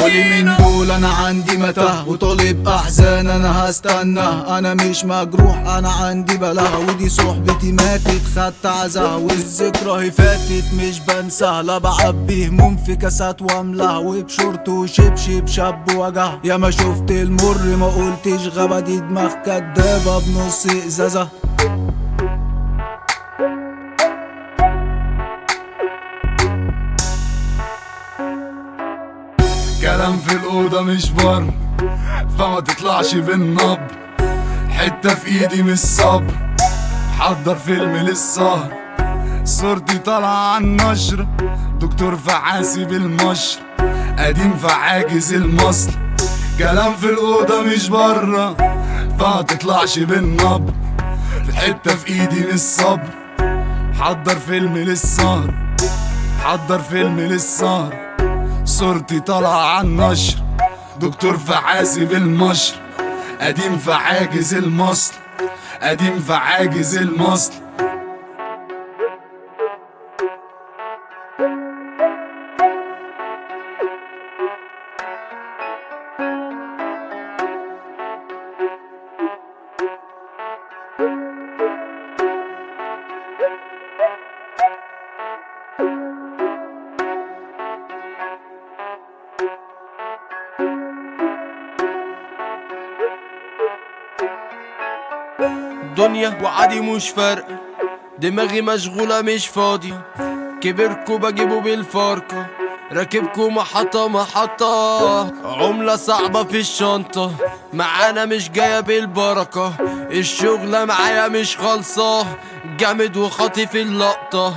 قولي مين دول انا عندي متاهة وطالب احزان انا هستنى. انا مش مجروح انا عندي بلاها ودي صحبتي ماتت خدت عزاها والذكرى هي فاتت مش بنساها. لا بعبي هموم في كاسات واملاها وبشورت وشبشب شاب وجعها. يا ما شفت المر ما قلتش غابة دي دماغ كدابة بنص ازازة. كلام في الأوضة مش بر فما تطلعش بالنبر. حتة في ايدي مش صبر حضر فيلم للسهر. صورتي طالعة عالنشر دكتور فعاسي بالمشر قديم فعاجز المصل. كلام في الأوضة مش برا فما تطلعش بالنبر. حتة في ايدي مش صبر حضر فيلم للسهر حضر فيلم للسهر. صورتي طالعة عالنشر دكتور فعاسي بالمشر قديم فعاجز المصل قديم فعاجز المصل. دنيا وعادي مش فارقة دماغي مشغولة مش فاضية. كبركوا بجيبه بالفاركة راكبكوا محطة محطة. عملة صعبة في الشنطة معانا مش جاية بالبركة. الشغلة معايا مش خالصة جامد وخاطف اللقطة.